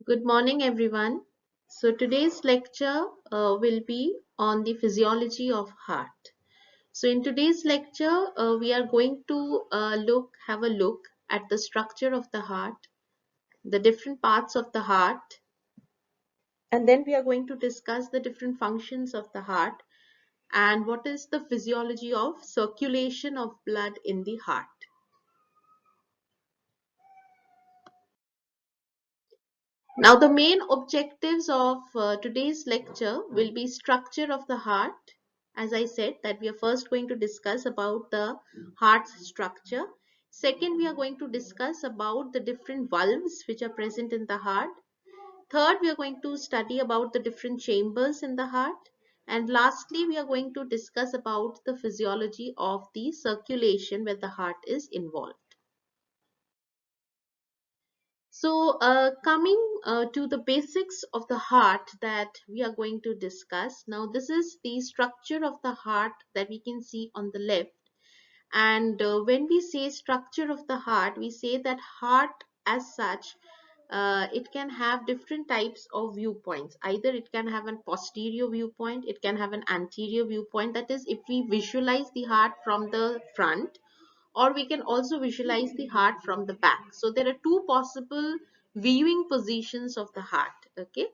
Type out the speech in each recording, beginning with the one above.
Good morning, everyone. So today's lecture will be on the physiology of heart. So in today's lecture, we are going to have a look at the structure of the heart, the different parts of the heart, and then we are going to discuss the different functions of the heart and what is the physiology of circulation of blood in the heart. Now, the main objectives of today's lecture will be structure of the heart. As I said, that we are first going to discuss about the heart's structure. Second, we are going to discuss about the different valves which are present in the heart. Third, we are going to study about the different chambers in the heart. And lastly, we are going to discuss about the physiology of the circulation where the heart is involved. So, coming to the basics of the heart that we are going to discuss. Now, this is the structure of the heart that we can see on the left. And when we say structure of the heart, we say that heart as such, it can have different types of viewpoints. Either it can have a posterior viewpoint, it can have an anterior viewpoint. That is, if we visualize the heart from the front, or we can also visualize the heart from the back. So there are two possible viewing positions of the heart. Okay.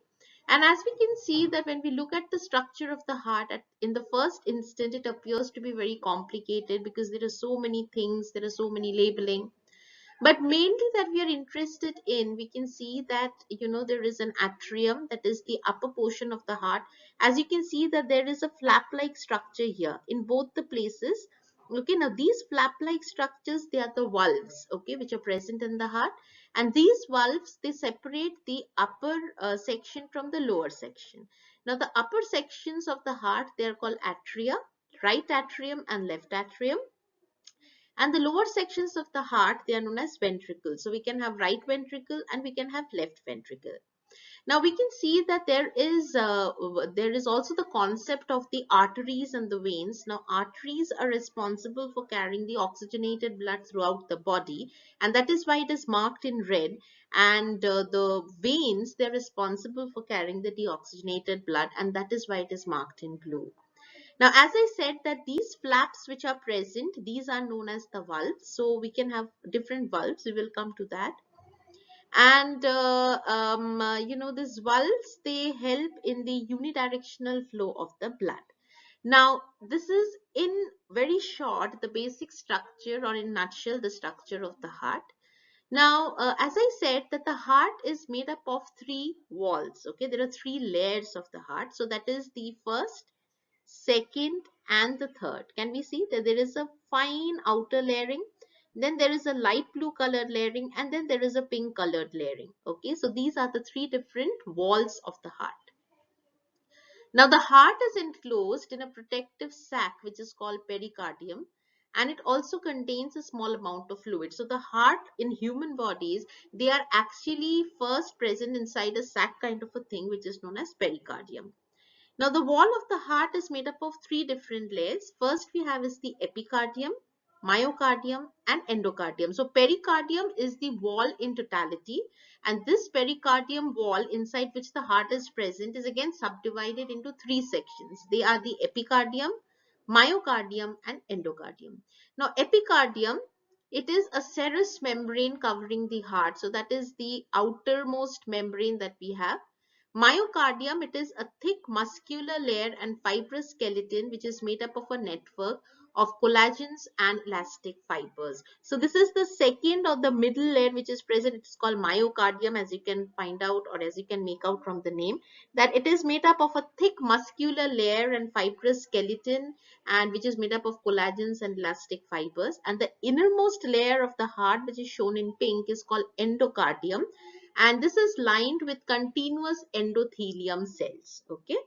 And as we can see that when we look at the structure of the heart in the first instant, it appears to be very complicated because there are so many things, there are so many labeling. But mainly that we are interested in, we can see that, there is an atrium, that is the upper portion of the heart. As you can see that there is a flap-like structure here in both the places. Okay, now these flap-like structures, they are the valves, okay, which are present in the heart. And these valves, they separate the upper section from the lower section. Now the upper sections of the heart, they are called atria, right atrium and left atrium. And the lower sections of the heart, they are known as ventricles. So we can have right ventricle and we can have left ventricle. Now we can see that there is also the concept of the arteries and the veins. Now arteries are responsible for carrying the oxygenated blood throughout the body, and that is why it is marked in red. And the veins, they're responsible for carrying the deoxygenated blood, and that is why it is marked in blue. Now, as I said that these flaps which are present, these are known as the valves. So we can have different valves. We will come to that. And these valves, they help in the unidirectional flow of the blood. Now, this is in very short the basic structure, or in nutshell the structure of the heart. Now, as I said that the heart is made up of three walls. Okay, there are three layers of the heart. So that is the first, second and the third. Can we see that there is a fine outer layering, then there is a light blue colored layering, and then there is a pink colored layering. Okay, so these are the three different walls of the heart. Now the heart is enclosed in a protective sac which is called pericardium, and it also contains a small amount of fluid. So the heart in human bodies, they are actually first present inside a sac kind of a thing which is known as pericardium. Now, the wall of the heart is made up of three different layers. First, we have is the epicardium, myocardium, and endocardium. So, pericardium is the wall in totality, and this pericardium wall inside which the heart is present is again subdivided into three sections. They are the epicardium, myocardium, and endocardium. Now, epicardium, it is a serous membrane covering the heart. So, that is the outermost membrane that we have. Myocardium, it is a thick muscular layer and fibrous skeleton which is made up of a network of collagens and elastic fibers. So this is the second or the middle layer which is present. It's called myocardium, as you can find out, or as you can make out from the name, that it is made up of a thick muscular layer and fibrous skeleton, and which is made up of collagens and elastic fibers. And the innermost layer of the heart, which is shown in pink, is called endocardium, and this is lined with continuous endothelium cells. Okay,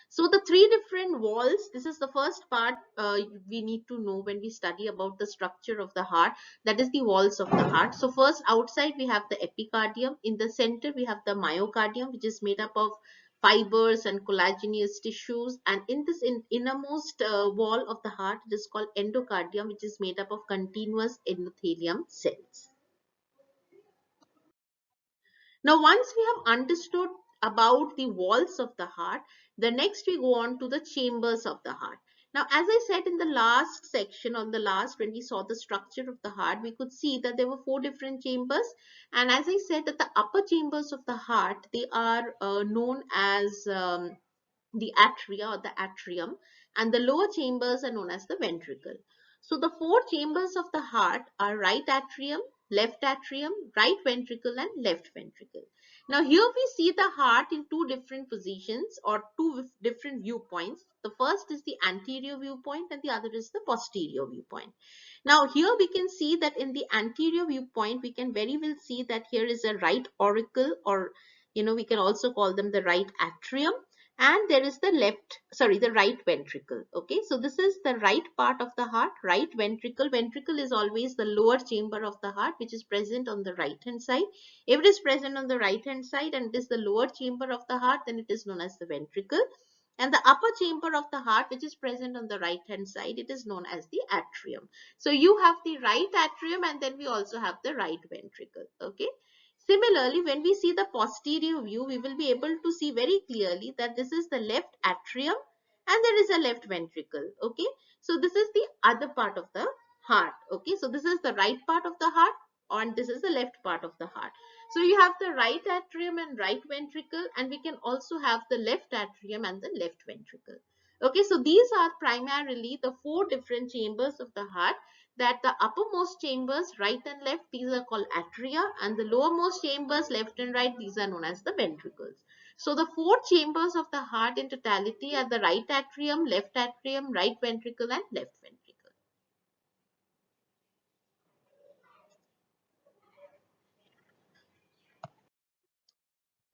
so the three different walls, this is the first part we need to know when we study about the structure of the heart, that is the walls of the heart. So first, outside we have the epicardium, in the center we have the myocardium which is made up of fibers and collagenous tissues, and in this innermost wall of the heart, it is called endocardium, which is made up of continuous endothelium cells. Now, once we have understood about the walls of the heart, the next we go on to the chambers of the heart. Now, as I said in the last section, on the last, when we saw the structure of the heart, we could see that there were four different chambers. And as I said, that the upper chambers of the heart, they are known as the atria or the atrium, and the lower chambers are known as the ventricle. So the four chambers of the heart are right atrium, right ventricle, and left ventricle. Now here we see the heart in two different positions or two different viewpoints. The first is the anterior viewpoint and the other is the posterior viewpoint. Now here we can see that in the anterior viewpoint, we can very well see that here is a right auricle, or we can also call them the right atrium, and there is the the right ventricle. Okay, so this is the right part of the heart, right ventricle. Ventricle is always the lower chamber of the heart, which is present on the right hand side. If it is present on the right hand side and it is the lower chamber of the heart, then it is known as the ventricle. And the upper chamber of the heart, which is present on the right hand side, it is known as the atrium. So you have the right atrium, and then we also have the right ventricle. Okay, similarly, when we see the posterior view, we will be able to see very clearly that this is the left atrium and there is a left ventricle. Okay, so this is the other part of the heart. Okay, so this is the right part of the heart and this is the left part of the heart. So you have the right atrium and right ventricle, and we can also have the left atrium and the left ventricle. Okay, so these are primarily the four different chambers of the heart, that the uppermost chambers, right and left, these are called atria, and the lowermost chambers, left and right, these are known as the ventricles. So the four chambers of the heart in totality are the right atrium, right ventricle, and left ventricle.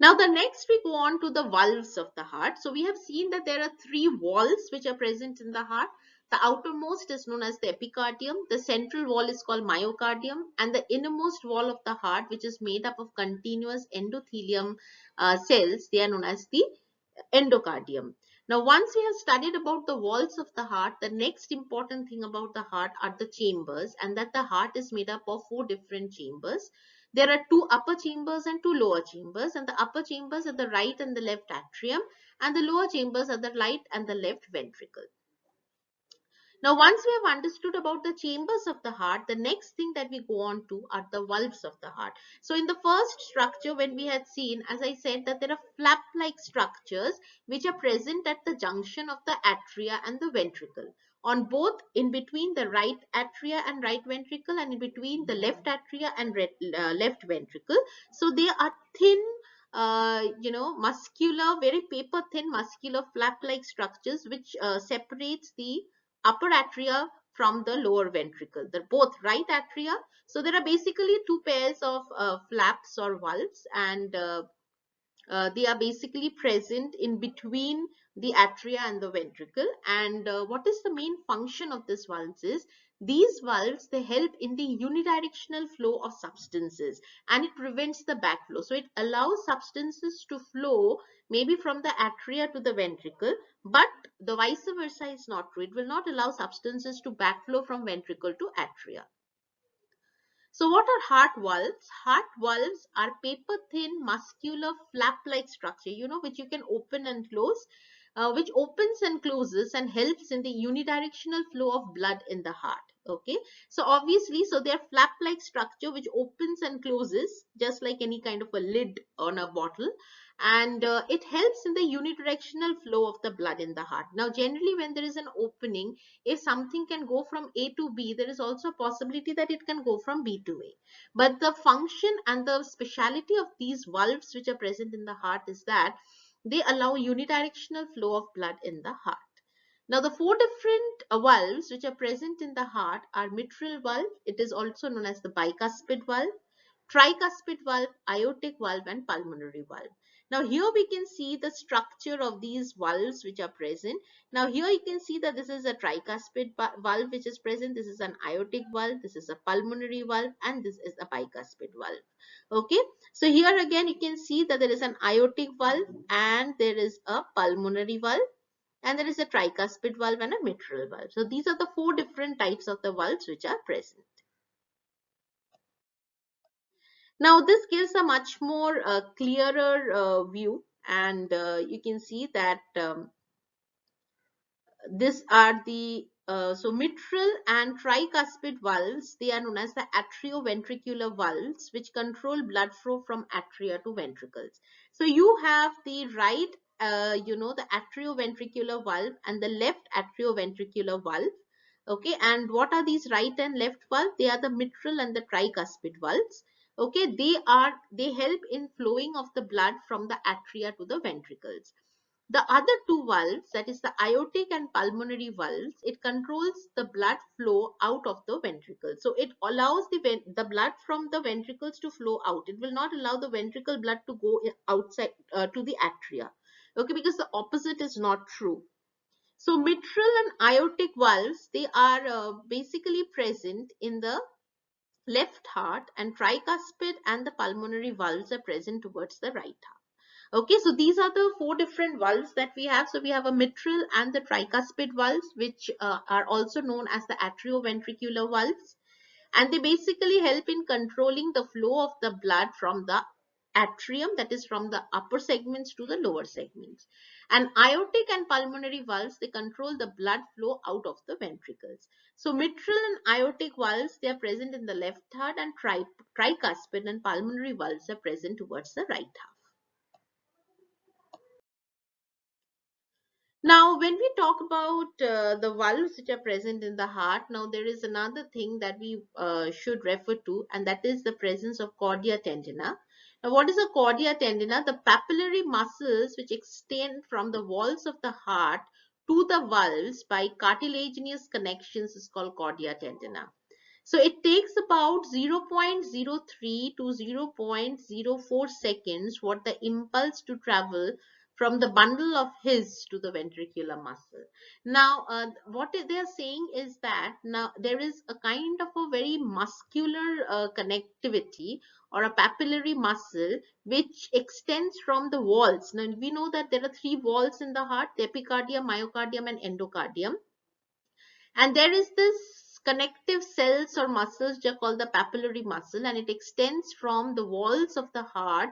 Now the next we go on to the valves of the heart. So we have seen that there are three walls which are present in the heart. The outermost is known as the epicardium, the central wall is called myocardium, and the innermost wall of the heart, which is made up of continuous endothelium cells, they are known as the endocardium. Now, once we have studied about the walls of the heart, the next important thing about the heart are the chambers, and that the heart is made up of four different chambers. There are two upper chambers and two lower chambers, and the upper chambers are the right and the left atrium, and the lower chambers are the right and the left ventricle. Now, once we have understood about the chambers of the heart, the next thing that we go on to are the valves of the heart. So, in the first structure, when we had seen, as I said, that there are flap-like structures which are present at the junction of the atria and the ventricle. On both, in between the right atria and right ventricle, and in between the left atria and left ventricle. So, they are thin, muscular, very paper thin muscular flap-like structures which separates the upper atria from the lower ventricle. They're both right atria. So there are basically two pairs of flaps or valves, and they are basically present in between the atria and the ventricle. And what is the main function of this valves is, these valves, they help in the unidirectional flow of substances, and it prevents the backflow. So it allows substances to flow maybe from the atria to the ventricle, but the vice versa is not true. It will not allow substances to backflow from ventricle to atria. So what are heart valves? Heart valves are paper thin muscular flap like structure, which you can open and close, which opens and closes and helps in the unidirectional flow of blood in the heart. Okay, so obviously, so they are flap like structure which opens and closes just like any kind of a lid on a bottle, and it helps in the unidirectional flow of the blood in the heart. Now generally when there is an opening, if something can go from A to B, there is also a possibility that it can go from B to A. But the function and the speciality of these valves which are present in the heart is that they allow unidirectional flow of blood in the heart. Now, the four different valves which are present in the heart are mitral valve, it is also known as the bicuspid valve, tricuspid valve, aortic valve, and pulmonary valve. Now here we can see the structure of these valves which are present. Now here you can see that this is a tricuspid valve which is present, this is an aortic valve, this is a pulmonary valve, and this is a bicuspid valve. Okay, so here again you can see that there is an aortic valve and there is a pulmonary valve, and there is a tricuspid valve and a mitral valve. So these are the four different types of the valves which are present. Now this gives a much more clearer view, and you can see that these are the so mitral and tricuspid valves. They are known as the atrioventricular valves, which control blood flow from atria to ventricles. So you have the right, the atrioventricular valve and the left atrioventricular valve. Okay, and what are these right and left valve? They are the mitral and the tricuspid valves. Okay, they help in flowing of the blood from the atria to the ventricles. The other two valves, that is the aortic and pulmonary valves, it controls the blood flow out of the ventricle. So it allows the blood from the ventricles to flow out. It will not allow the ventricle blood to go outside to the atria. Okay, because the opposite is not true. So mitral and aortic valves, they are basically present in the left heart, and tricuspid and the pulmonary valves are present towards the right heart. Okay, so these are the four different valves that we have. So we have a mitral and the tricuspid valves, which are also known as the atrioventricular valves, and they basically help in controlling the flow of the blood from the atrium, that is from the upper segments to the lower segments. And aortic and pulmonary valves, they control the blood flow out of the ventricles. So mitral and aortic valves, they are present in the left heart, and tricuspid and pulmonary valves are present towards the right heart. Now, when we talk about the valves which are present in the heart, now there is another thing that we should refer to, and that is the presence of cordia tendina. Now, what is a cordia tendina? The papillary muscles which extend from the walls of the heart to the valves by cartilaginous connections is called cordia tendina. So it takes about 0.03 to 0.04 seconds for the impulse to travel from the bundle of his to the ventricular muscle. Now, what they are saying is that now there is a kind of a very muscular connectivity or a papillary muscle which extends from the walls. Now, we know that there are three walls in the heart: the epicardium, myocardium, and endocardium. And there is this connective cells or muscles which are called the papillary muscle, and it extends from the walls of the heart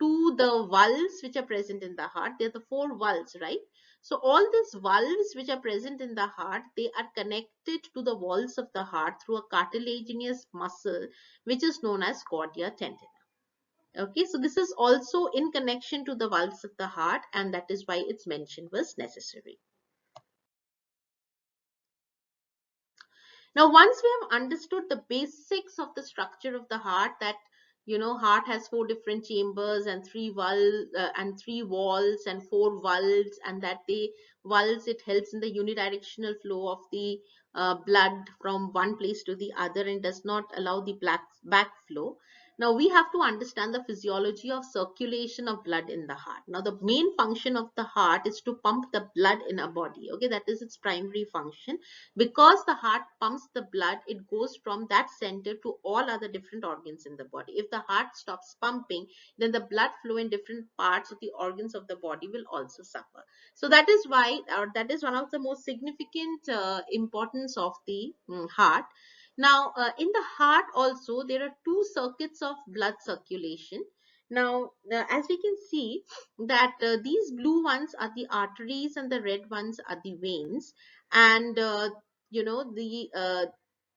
to the valves which are present in the heart. There are the four valves, right? So all these valves which are present in the heart, they are connected to the walls of the heart through a cartilaginous muscle which is known as cordia tendina. Okay, so this is also in connection to the valves of the heart, and that is why its mention was necessary. Now, once we have understood the basics of the structure of the heart, that heart has four different chambers and three walls and four valves, and that the valves, it helps in the unidirectional flow of the blood from one place to the other and does not allow the black back flow. Now we have to understand the physiology of circulation of blood in the heart. Now the main function of the heart is to pump the blood in a body. Okay, that is its primary function. Because the heart pumps the blood, it goes from that center to all other different organs in the body. If the heart stops pumping, then the blood flow in different parts of the organs of the body will also suffer. So that is why, or that is one of the most significant importance of the heart. Now in the heart also there are two circuits of blood circulation. Now as we can see that these blue ones are the arteries and the red ones are the veins. And the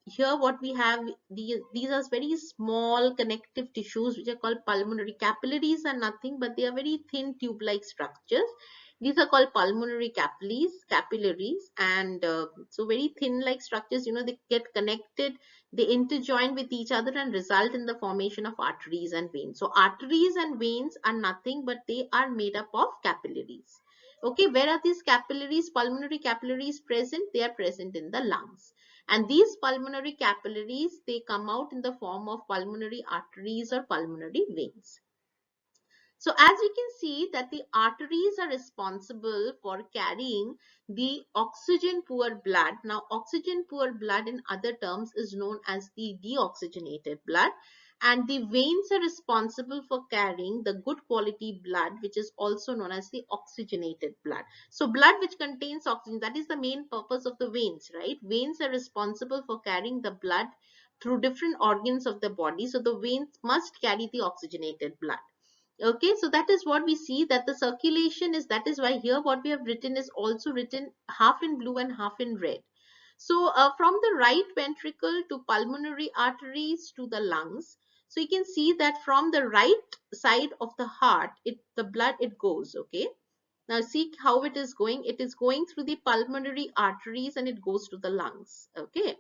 here what we have, these are very small connective tissues which are called pulmonary. Capillaries are nothing but they are very thin tube like structures. These are called pulmonary capillaries, and so very thin like structures, they get connected, they interjoin with each other and result in the formation of arteries and veins. So arteries and veins are nothing but they are made up of capillaries. Okay, where are these capillaries, pulmonary capillaries present? They are present in the lungs. And these pulmonary capillaries, they come out in the form of pulmonary arteries or pulmonary veins. So as we can see that the arteries are responsible for carrying the oxygen poor blood. Now oxygen poor blood in other terms is known as the deoxygenated blood, and the veins are responsible for carrying the good quality blood which is also known as the oxygenated blood. So blood which contains oxygen, that is the main purpose of the veins, right? Veins are responsible for carrying the blood through different organs of the body. So the veins must carry the oxygenated blood. Okay, so that is what we see, that the circulation is, that is why here what we have written is also written half in blue and half in red. So from the right ventricle to pulmonary arteries to the lungs, so you can see that from the right side of the heart, the blood it goes. Okay, now see how it is going. It is going through the pulmonary arteries and it goes to the lungs. Okay,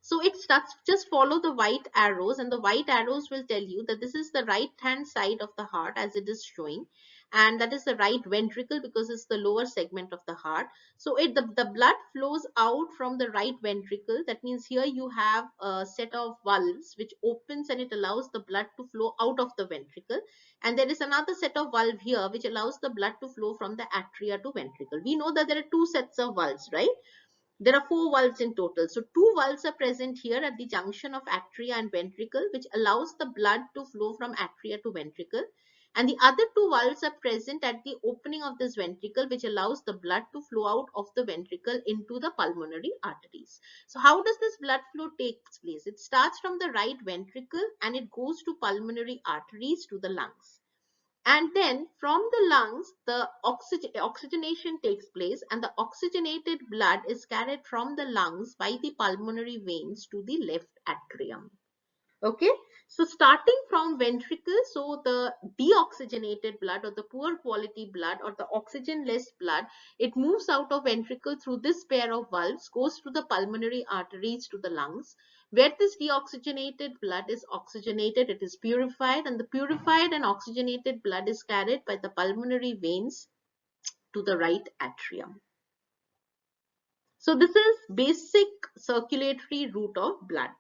so it starts, just follow the white arrows, and the white arrows will tell you that this is the right hand side of the heart as it is showing, and that is the right ventricle because it's the lower segment of the heart. So the blood flows out from the right ventricle. That means here you have a set of valves which opens and it allows the blood to flow out of the ventricle, and there is another set of valve here which allows the blood to flow from the atria to ventricle. We know that there are two sets of valves, right? There are four valves in total. So two valves are present here at the junction of atria and ventricle, which allows the blood to flow from atria to ventricle. And the other two valves are present at the opening of this ventricle, which allows the blood to flow out of the ventricle into the pulmonary arteries. So how does this blood flow takes place? It starts from the right ventricle and it goes to pulmonary arteries to the lungs, and then from the lungs the oxygenation takes place, and the oxygenated blood is carried from the lungs by the pulmonary veins to the left atrium. Okay, so starting from ventricle, so the deoxygenated blood or the poor quality blood or the oxygenless blood, it moves out of ventricle through this pair of valves, goes to the pulmonary arteries to the lungs, where this deoxygenated blood is oxygenated, it is purified, and the purified and oxygenated blood is carried by the pulmonary veins to the right atrium. So this is basic circulatory route of blood.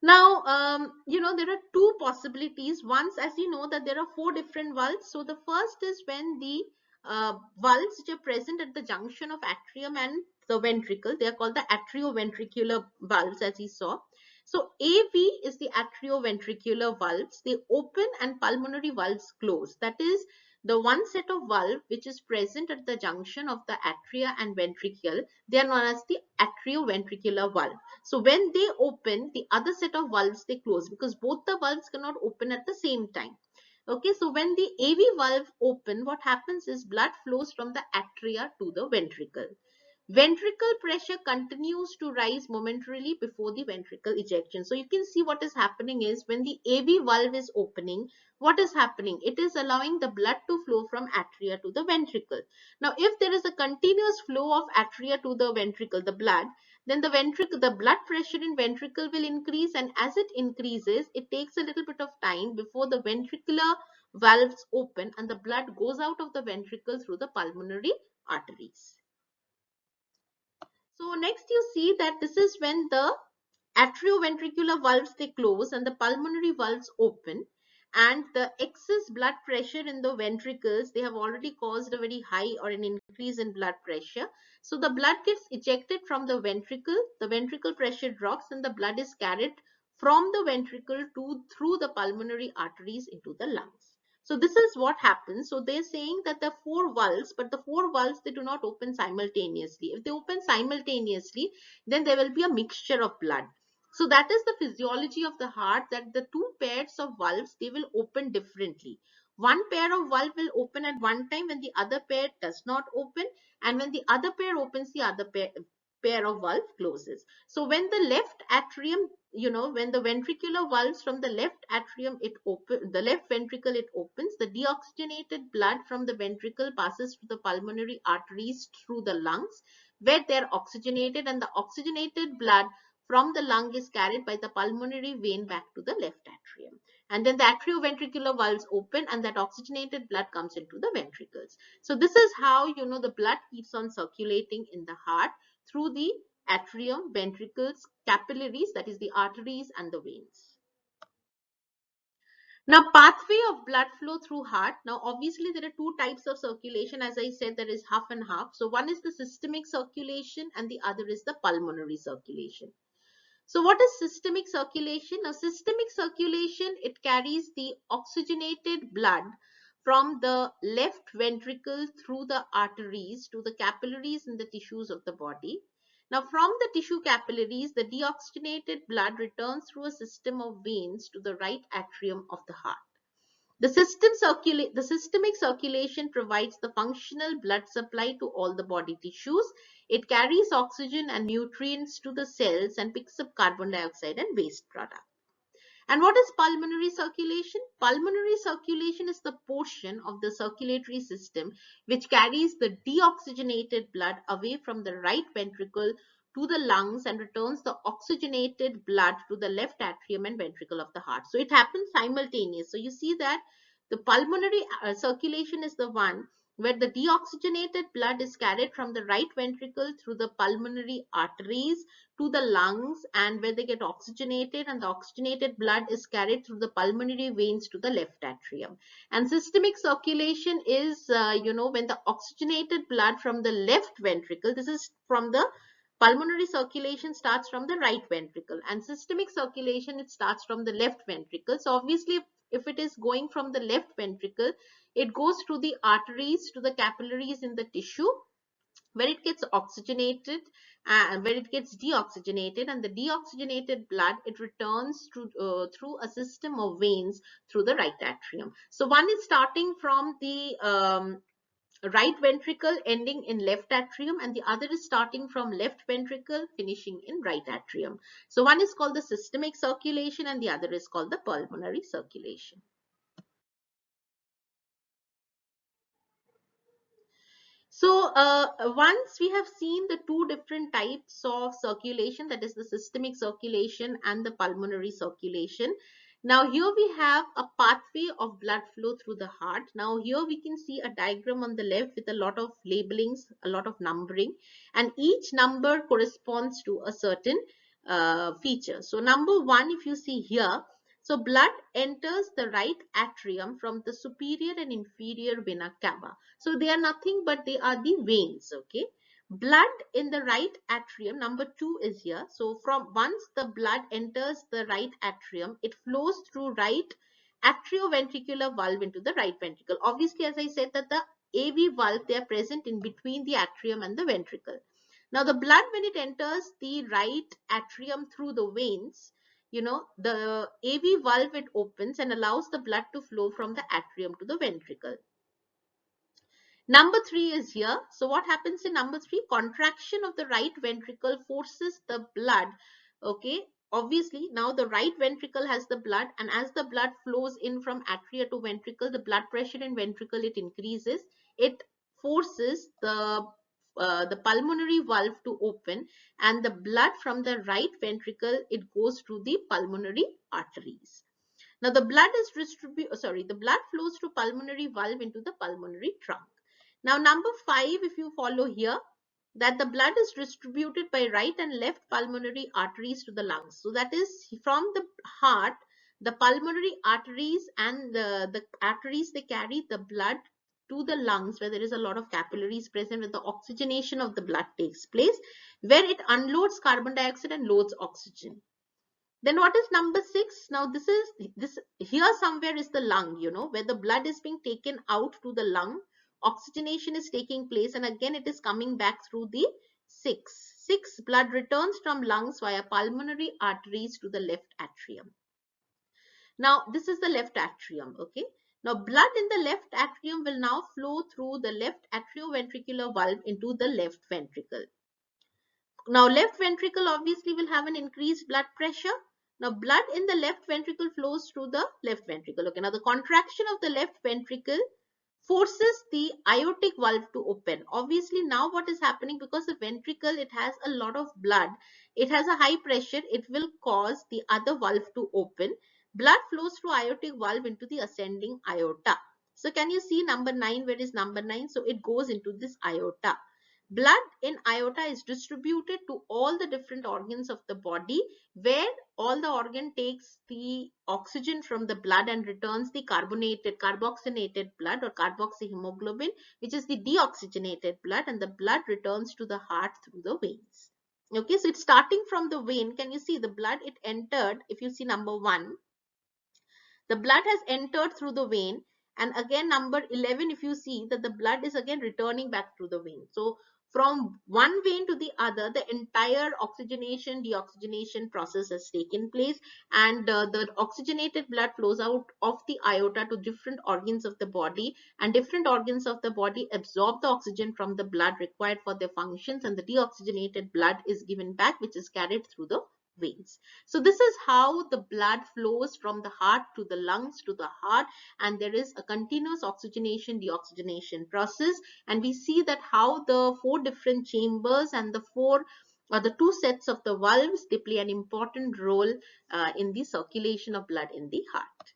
Now, there are two possibilities. Once, as you know, that there are four different valves. So the first is when the valves which are present at the junction of atrium and the ventricle, they are called the atrioventricular valves, as we saw. So AV is the atrioventricular valves. They open and pulmonary valves close. That is the one set of valve which is present at the junction of the atria and ventricle. They are known as the atrioventricular valve. So when they open, the other set of valves they close because both the valves cannot open at the same time. Okay, so when the AV valve open, what happens is blood flows from the atria to the ventricle. Ventricle pressure continues to rise momentarily before the ventricle ejection. So you can see what is happening is when the AV valve is opening, what is happening? It is allowing the blood to flow from atria to the ventricle. Now, if there is a continuous flow of atria to the ventricle, the blood, then the blood pressure in ventricle will increase, and as it increases, it takes a little bit of time before the ventricular valves open and the blood goes out of the ventricle through the pulmonary arteries. So next you see that this is when the atrioventricular valves they close and the pulmonary valves open, and the excess blood pressure in the ventricles, they have already caused a very high or an increase in blood pressure. So the blood gets ejected from the ventricle pressure drops, and the blood is carried from the ventricle to through the pulmonary arteries into the lungs. So this is what happens. So they're saying that the four valves, but the four valves, they do not open simultaneously. If they open simultaneously, then there will be a mixture of blood. So that is the physiology of the heart, that the two pairs of valves, they will open differently. One pair of valve will open at one time when the other pair does not open, and when the other pair opens, the other pair of valve closes. So when the left atrium, when the ventricular valves from the left atrium, the left ventricle it opens, the deoxygenated blood from the ventricle passes to the pulmonary arteries through the lungs, where they are oxygenated, and the oxygenated blood from the lung is carried by the pulmonary vein back to the left atrium. And then the atrioventricular valves open and that oxygenated blood comes into the ventricles. So this is how, the blood keeps on circulating in the heart through the atrium, ventricles, capillaries, that is the arteries and the veins. Now, pathway of blood flow through heart. Now, obviously, there are two types of circulation. As I said, there is half and half. So, one is the systemic circulation and the other is the pulmonary circulation. So, what is systemic circulation? Now, systemic circulation, it carries the oxygenated blood from the left ventricle through the arteries to the capillaries in the tissues of the body. Now, from the tissue capillaries, the deoxygenated blood returns through a system of veins to the right atrium of the heart. The systemic circulation provides the functional blood supply to all the body tissues. It carries oxygen and nutrients to the cells and picks up carbon dioxide and waste products. And what is pulmonary circulation? Pulmonary circulation is the portion of the circulatory system which carries the deoxygenated blood away from the right ventricle to the lungs and returns the oxygenated blood to the left atrium and ventricle of the heart. So it happens simultaneous. So you see that the pulmonary circulation is the one where the deoxygenated blood is carried from the right ventricle through the pulmonary arteries to the lungs, and where they get oxygenated, and the oxygenated blood is carried through the pulmonary veins to the left atrium. And systemic circulation is when the oxygenated blood from the left ventricle, this is from the pulmonary circulation, starts from the right ventricle, and systemic circulation, it starts from the left ventricle. So obviously if it is going from the left ventricle, it goes through the arteries to the capillaries in the tissue, where it gets oxygenated and where it gets deoxygenated, and the deoxygenated blood, it returns through a system of veins through the right atrium. So one is starting from the right ventricle ending in left atrium, and the other is starting from left ventricle finishing in right atrium. So one is called the systemic circulation and the other is called the pulmonary circulation. So once we have seen the two different types of circulation, that is the systemic circulation and the pulmonary circulation. Now here we have a pathway of blood flow through the heart. Now here we can see a diagram on the left with a lot of labelings, a lot of numbering, and each number corresponds to a certain feature. So number 1, if you see here, so blood enters the right atrium from the superior and inferior vena cava. So they are nothing but they are the veins, okay? Blood in the right atrium, number 2 is here. So from once the blood enters the right atrium, it flows through right atrioventricular valve into the right ventricle. Obviously, as I said that the AV valve, they are present in between the atrium and the ventricle. Now the blood, when it enters the right atrium through the veins, the AV valve, it opens and allows the blood to flow from the atrium to the ventricle. Number 3 is here. So what happens in number 3? Contraction of the right ventricle forces the blood. Okay. Obviously, now the right ventricle has the blood, and as the blood flows in from atria to ventricle, the blood pressure in ventricle, it increases. It forces the pulmonary valve to open, and the blood from the right ventricle, it goes through the pulmonary arteries. Now the the blood flows through pulmonary valve into the pulmonary trunk. Now number 5, if you follow here, that the blood is distributed by right and left pulmonary arteries to the lungs. So that is from the heart, the pulmonary arteries and the arteries, they carry the blood to the lungs, where there is a lot of capillaries present, where the oxygenation of the blood takes place, where it unloads carbon dioxide and loads oxygen. Then what is number 6? Now this here somewhere is the lung, where the blood is being taken out to the lung. Oxygenation is taking place, and again it is coming back through the 6. Blood returns from lungs via pulmonary arteries to the left atrium. Now this is the left atrium, okay? Now blood in the left atrium will now flow through the left atrioventricular valve into the left ventricle. Now left ventricle obviously will have an increased blood pressure. Now blood in the left ventricle flows through the left ventricle. Okay, now the contraction of the left ventricle forces the aortic valve to open. Obviously now what is happening, because the ventricle, it has a lot of blood, it has a high pressure, it will cause the other valve to open. Blood flows through aortic valve into the ascending aorta. So can you see number 9? Where is number 9? So it goes into this aorta. Blood in aorta is distributed to all the different organs of the body, where all the organ takes the oxygen from the blood and returns the carboxylated blood or carboxyhemoglobin, which is the deoxygenated blood, and the blood returns to the heart through the veins. Okay, so it's starting from the vein. Can you see the blood, it entered? If you see number 1, the blood has entered through the vein, and again number 11, if you see that the blood is again returning back through the vein. So from one vein to the other, the entire oxygenation deoxygenation process has taken place, and the oxygenated blood flows out of the aorta to different organs of the body, and different organs of the body absorb the oxygen from the blood required for their functions, and the deoxygenated blood is given back, which is carried through the veins. So this is how the blood flows from the heart to the lungs to the heart, and there is a continuous oxygenation deoxygenation process. And we see that how the four different chambers and the two sets of the valves, they play an important role in the circulation of blood in the heart.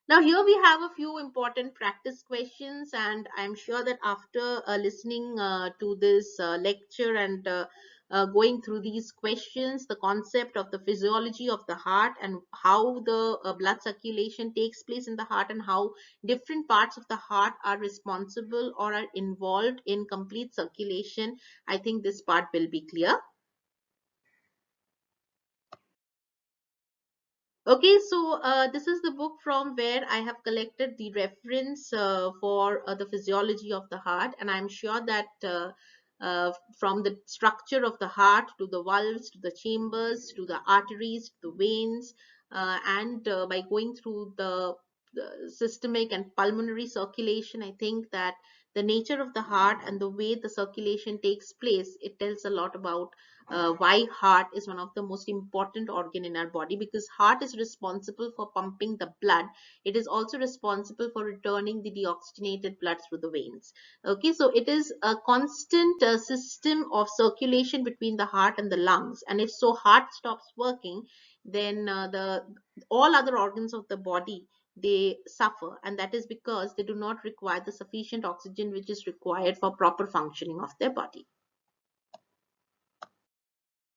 Now, here we have a few important practice questions, and I'm sure that after listening to this lecture and going through these questions, the concept of the physiology of the heart and how the blood circulation takes place in the heart, and how different parts of the heart are responsible or are involved in complete circulation, I think this part will be clear. Okay, so this is the book from where I have collected the reference for the physiology of the heart, and I'm sure that from the structure of the heart to the valves to the chambers to the arteries to the veins, and by going through the systemic and pulmonary circulation, I think that the nature of the heart and the way the circulation takes place, it tells a lot about why heart is one of the most important organ in our body, because heart is responsible for pumping the blood. It is also responsible for returning the deoxygenated blood through the veins. Okay, so it is a constant system of circulation between the heart and the lungs, and if so heart stops working, then the all other organs of the body, they suffer, and that is because they do not require the sufficient oxygen which is required for proper functioning of their body.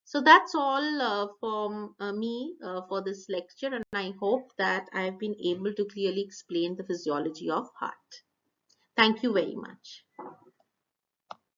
So that's all from me for this lecture, and I hope that I've been able to clearly explain the physiology of heart. Thank you very much.